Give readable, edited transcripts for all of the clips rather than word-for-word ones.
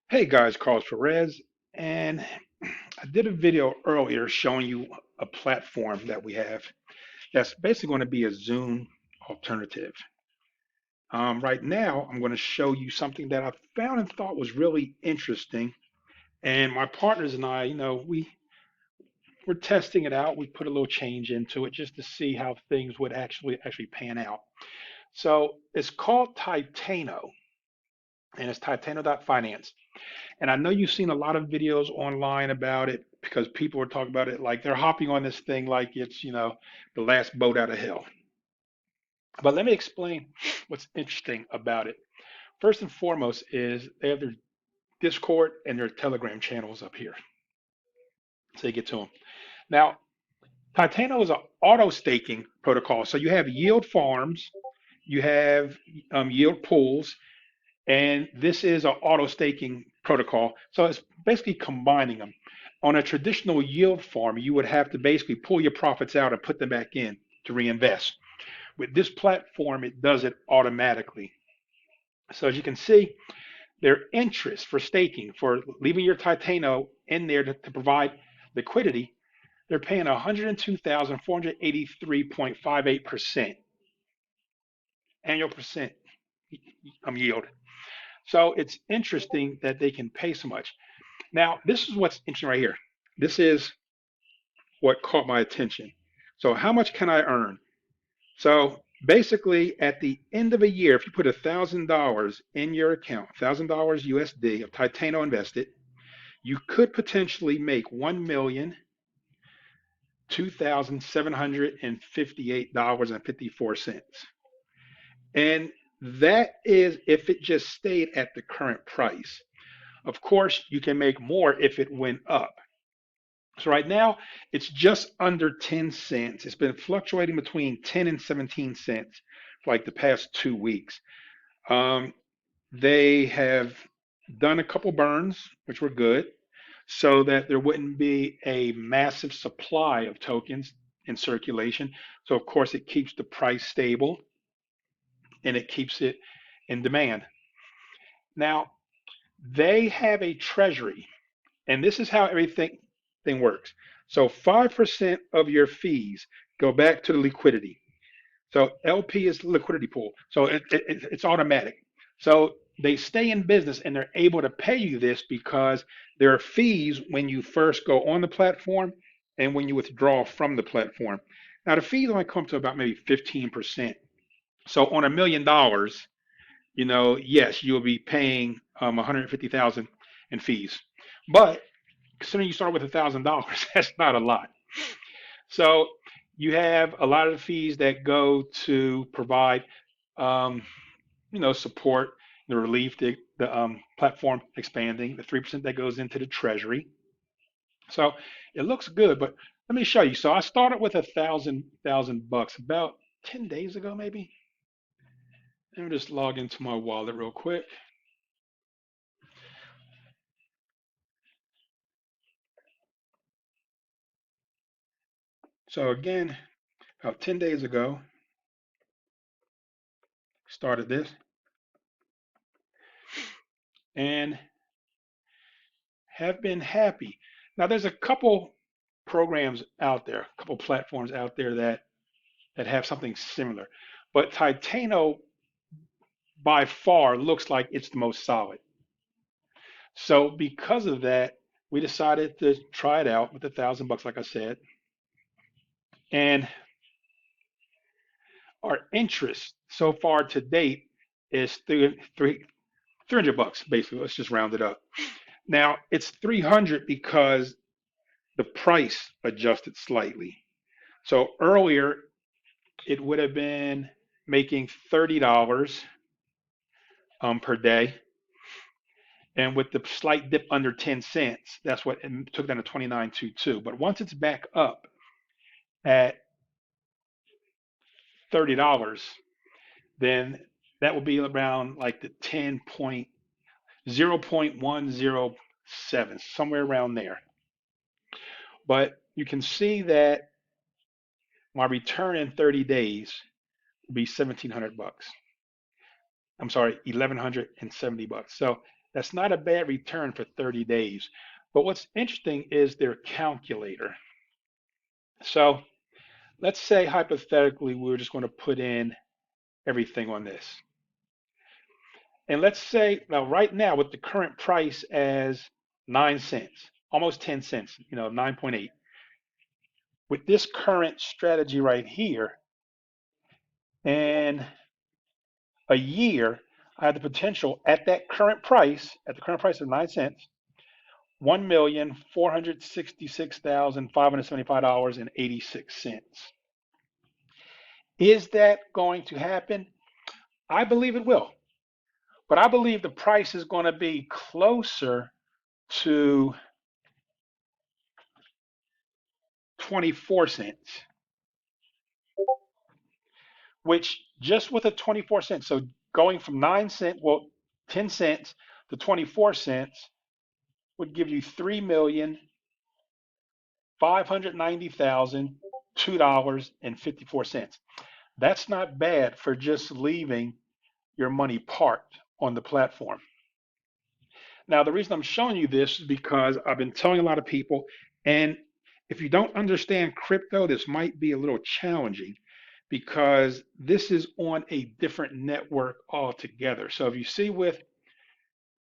Hey guys, Carlos Perez, and I did a video earlier showing you a platform that we have that's basically going to be a Zoom alternative. Right now, I'm going to show you something that I found and thought was really interesting. And my partners and I, we were testing it out. We put a little change into it just to see how things would actually pan out. So it's called Titano, and it's titano.finance. And I know you've seen a lot of videos online about it because people are talking about it like they're hopping on this thing like it's, the last boat out of hell. But let me explain what's interesting about it. First and foremost is they have their Discord and their Telegram channels up here. So you get to them. Now, Titano is an auto staking protocol. So you have yield farms, you have yield pools, and this is an auto staking protocol. So it's basically combining them. On a traditional yield farm, you would have to basically pull your profits out and put them back in to reinvest. With this platform, it does it automatically. So as you can see, their interest for staking, for leaving your Titano in there to provide liquidity, they're paying 102,483.58% annual percent yield. So it's interesting that they can pay so much. Now, this is what's interesting right here. This is what caught my attention. So, how much can I earn? So, basically, at the end of a year, if you put $1,000 in your account, $1,000 USD of Titano invested, you could potentially make $1,002,758.54. And that is if it just stayed at the current price. Of course, you can make more if it went up. So right now, it's just under 10 cents. It's been fluctuating between 10 and 17 cents for like the past 2 weeks. Um, they have done a couple burns, which were good, so that there wouldn't be a massive supply of tokens in circulation. So of course, it keeps the price stable and it keeps it in demand. Now, they have a treasury, and this is how everything thing works. So 5% of your fees go back to the liquidity. So LP is liquidity pool. So it's automatic. So they stay in business and they're able to pay you this because there are fees when you first go on the platform and when you withdraw from the platform. Now the fees only come to about maybe 15%. So on $1 million, yes, you'll be paying 150,000 in fees. But considering you start with $1,000, that's not a lot. So you have a lot of the fees that go to provide, um, support, the relief, the platform expanding, the 3% that goes into the treasury. So it looks good, but let me show you. So I started with a thousand bucks about 10 days ago, maybe. Let me just log into my wallet real quick. So again, about 10 days ago, started this and have been happy. Now there's a couple programs out there, a couple platforms out there that have something similar, but Titano by far looks like it's the most solid. So because of that, we decided to try it out with $1,000, like I said, and our interest so far to date is 300 bucks basically. Let's just round it up. Now it's 300 because the price adjusted slightly. So earlier it would have been making $30 per day. And with the slight dip under 10 cents, that's what it took down to 29.22. But once it's back up at $30, then that will be around like the 10.0.107, somewhere around there. But you can see that my return in 30 days will be 1,700 bucks. I'm sorry, 1,170 bucks. So That's not a bad return for 30 days. But what's interesting is their calculator. So let's say hypothetically we were just going to put in everything on this. And let's say now right now with the current price as 9 cents, almost 10 cents, 9.8. With this current strategy right here, in a year, I have the potential at that current price, at the current price of 9 cents, $1,466,575.86. Is that going to happen? I believe it will. But I believe the price is going to be closer to 24 cents, which just with a 24 cents, so going from 9 cents, well, 10 cents to 24 cents would give you $3,590,002.54. That's not bad for just leaving your money parked on the platform. Now, the reason I'm showing you this is because I've been telling a lot of people, and if you don't understand crypto, this might be a little challenging because this is on a different network altogether. So if you see with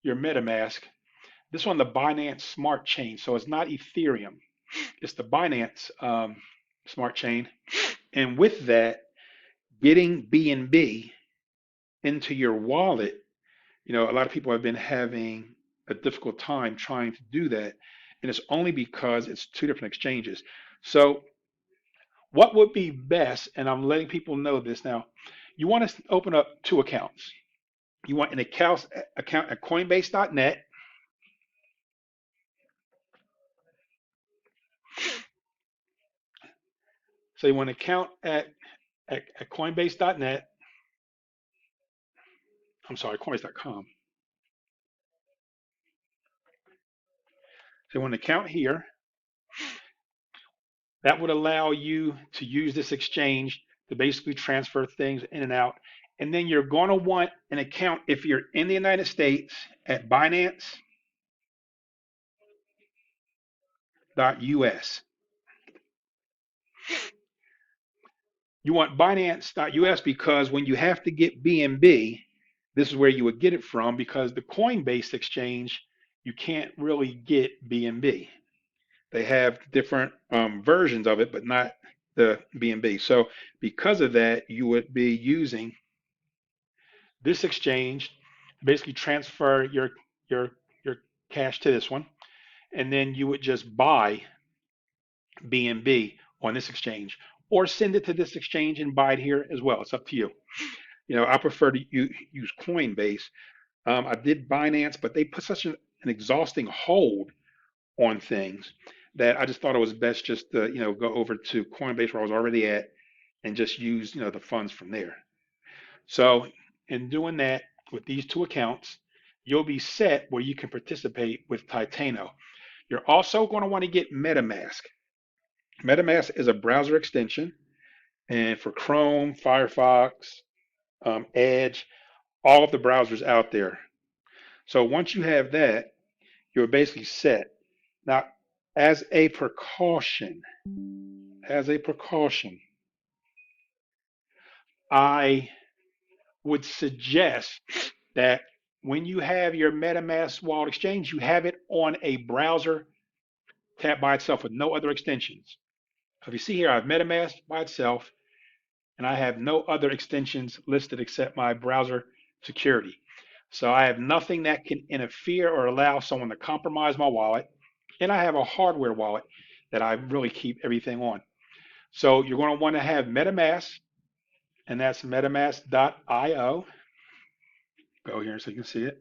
your MetaMask, this is on the Binance Smart Chain. So it's not Ethereum, it's the Binance Smart Chain. And with that, getting BNB into your wallet, a lot of people have been having a difficult time trying to do that. And it's only because it's two different exchanges. So what would be best, and I'm letting people know this now, you want to open up two accounts. You want an account at Coinbase.net. So you want an account at Coinbase.net. I'm sorry, Coinbase.com. So you want an account here. That would allow you to use this exchange to basically transfer things in and out. And then you're going to want an account if you're in the United States at Binance.us. You want Binance.us because when you have to get BNB, this is where you would get it from because the Coinbase exchange, you can't really get BNB. They have different versions of it, but not the BNB. So because of that, you would be using this exchange, basically transfer your your cash to this one, and then you would just buy BNB on this exchange, or send it to this exchange and buy it here as well. It's up to you. I prefer to use Coinbase. I did Binance, but they put such an exhausting hold on things that I just thought it was best just to go over to Coinbase where I was already at and just use the funds from there. So in doing that with these two accounts, you'll be set where you can participate with Titano. You're also going to want to get MetaMask. MetaMask is a browser extension, and for Chrome, Firefox, Edge, all of the browsers out there. So once you have that, you're basically set. Now, as a precaution, as a precaution, I would suggest that when you have your MetaMask wallet exchange, you have it on a browser tab by itself with no other extensions. So if you see here, I have MetaMask by itself, and I have no other extensions listed except my browser security. So I have nothing that can interfere or allow someone to compromise my wallet. And I have a hardware wallet that I really keep everything on. So you're going to want to have MetaMask, and that's metamask.io. Go here so you can see it.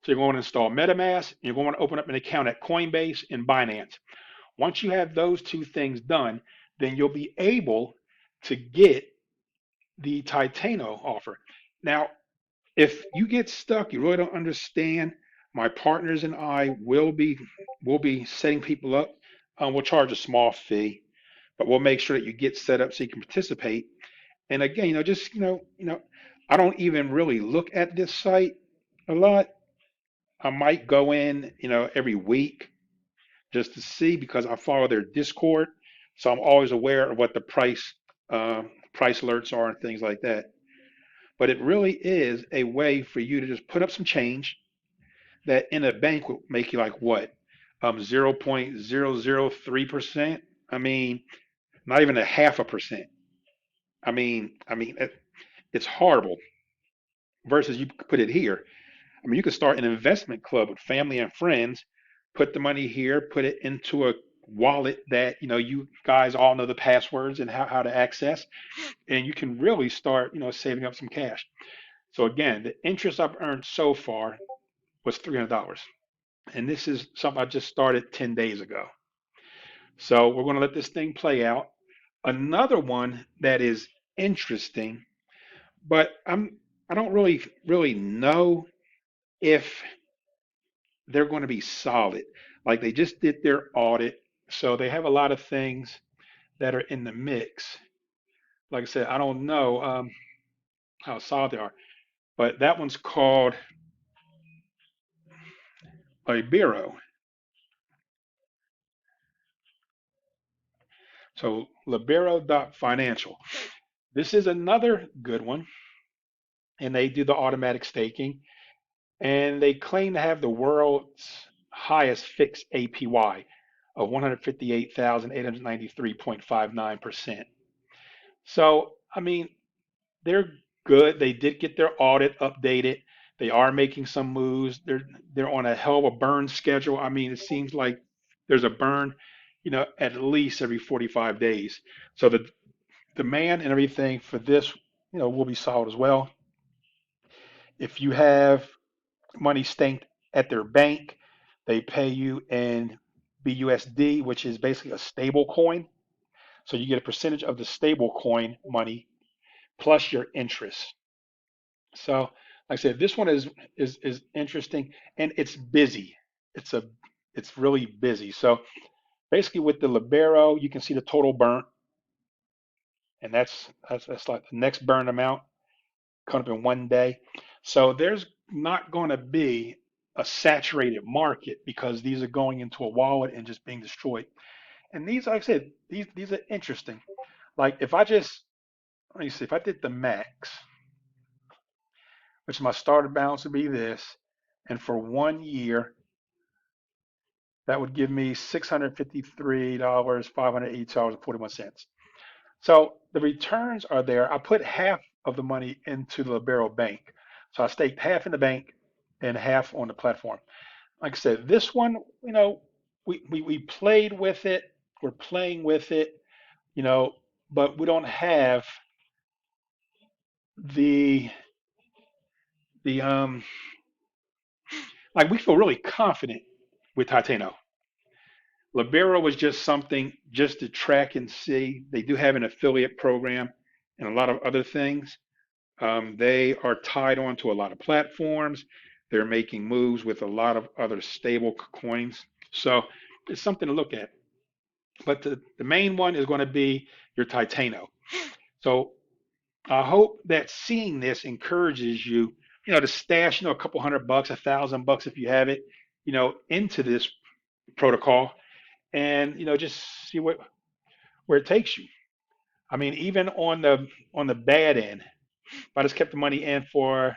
So you're going to install MetaMask, and you're going to open up an account at Coinbase and Binance. Once you have those two things done, then you'll be able to get the Titano offer. Now, if you get stuck, you really don't understand, my partners and I will be setting people up. We'll charge a small fee, but we'll make sure that you get set up so you can participate. And again, just I don't even really look at this site a lot. I might go in, every week just to see because I follow their Discord, so I'm always aware of what the uh, price alerts are and things like that. But it really is a way for you to just put up some change that in a bank would make you like what, 0.003%. I mean, not even a half a percent. It's horrible. Versus you put it here. I mean, you could start an investment club with family and friends, put the money here, put it into a wallet that you guys all know the passwords and how to access, and you can really start saving up some cash. So again, the interest I've earned so far was $300, and this is something I just started 10 days ago. So we're going to let this thing play out. Another one that is interesting, but I don't really know if they're going to be solid. Like they just did their audit, so they have a lot of things that are in the mix. Like I said, I don't know how solid they are, but that one's called a bureau. So libero.financial. This is another good one, and they do the automatic staking, and they claim to have the world's highest fixed APY of 158,893.59%. So, I mean, they're good. They did get their audit updated. They are making some moves. They're on a hell of a burn schedule. I mean, it seems like there's a burn, at least every 45 days. So the demand and everything for this, will be solid as well. If you have money staked at their bank, they pay you in BUSD, which is basically a stable coin. So you get a percentage of the stable coin money plus your interest. So, like I said, this one is interesting and it's busy. It's a it's really busy. So basically, with the Libero, you can see the total burn, and that's like the next burn amount coming up in one day. So there's not going to be a saturated market because these are going into a wallet and just being destroyed. And these, like I said, these are interesting. Like if I just let me see, if I did the max, which my starter balance would be this, and for 1 year, that would give me $653, $580.41. So the returns are there. I put half of the money into the Libero Bank. So I staked half in the bank and half on the platform. Like I said, this one, we played with it. We're playing with it, you know, but we don't have the the like we feel really confident with Titano. Libero was just something just to track and see. They do have an affiliate program and a lot of other things. They are tied on to a lot of platforms. They're making moves with a lot of other stable coins. So it's something to look at. But the main one is going to be your Titano. So I hope that seeing this encourages you, to stash, a couple $100, $1,000 if you have it, into this protocol and, just see where it takes you. I mean, even on the bad end, if I just kept the money in for, let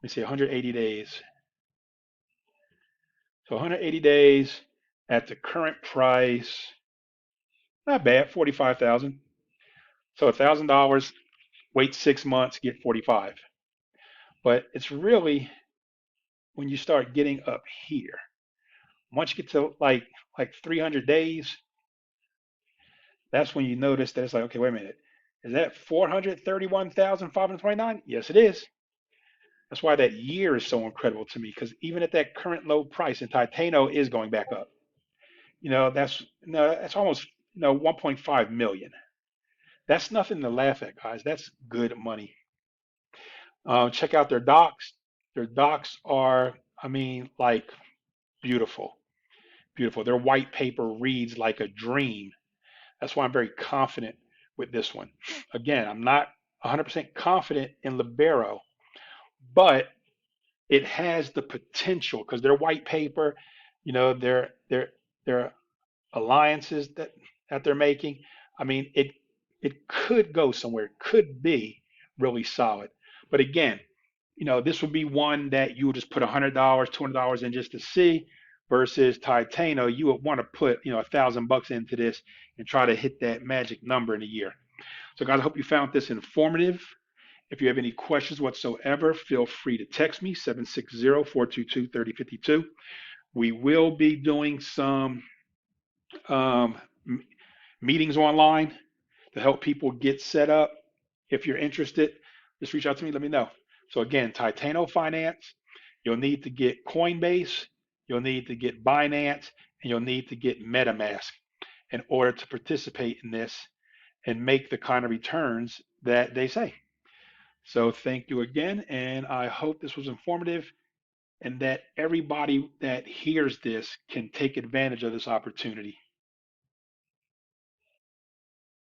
me see, 180 days. So 180 days at the current price, not bad, 45,000. So $1,000, wait 6 months, get 45. But it's really when you start getting up here. Once you get to like 300 days, that's when you notice that it's like, okay, wait a minute. Is that 431,529? Yes, it is. That's why that year is so incredible to me because even at that current low price, and Titano is going back up. That's no, that's almost 1.5 million. That's nothing to laugh at, guys. That's good money. Check out their docs. Their docs are, I mean, like beautiful, beautiful. Their white paper reads like a dream. That's why I'm very confident with this one. Again, I'm not 100% confident in Libero, but it has the potential because their white paper, their alliances that they're making. I mean, it could go somewhere. It could be really solid. But again, this would be one that you would just put $100, $200 in just to see, versus Titano, you would want to put, $1,000 into this and try to hit that magic number in a year. So guys, I hope you found this informative. If you have any questions whatsoever, feel free to text me 760-422-3052. We will be doing some um, meetings online to help people get set up. If you're interested, just reach out to me, let me know. So again, TitanoFinance, you'll need to get Coinbase, you'll need to get Binance, and you'll need to get MetaMask in order to participate in this and make the kind of returns that they say. So thank you again, and I hope this was informative and that everybody that hears this can take advantage of this opportunity.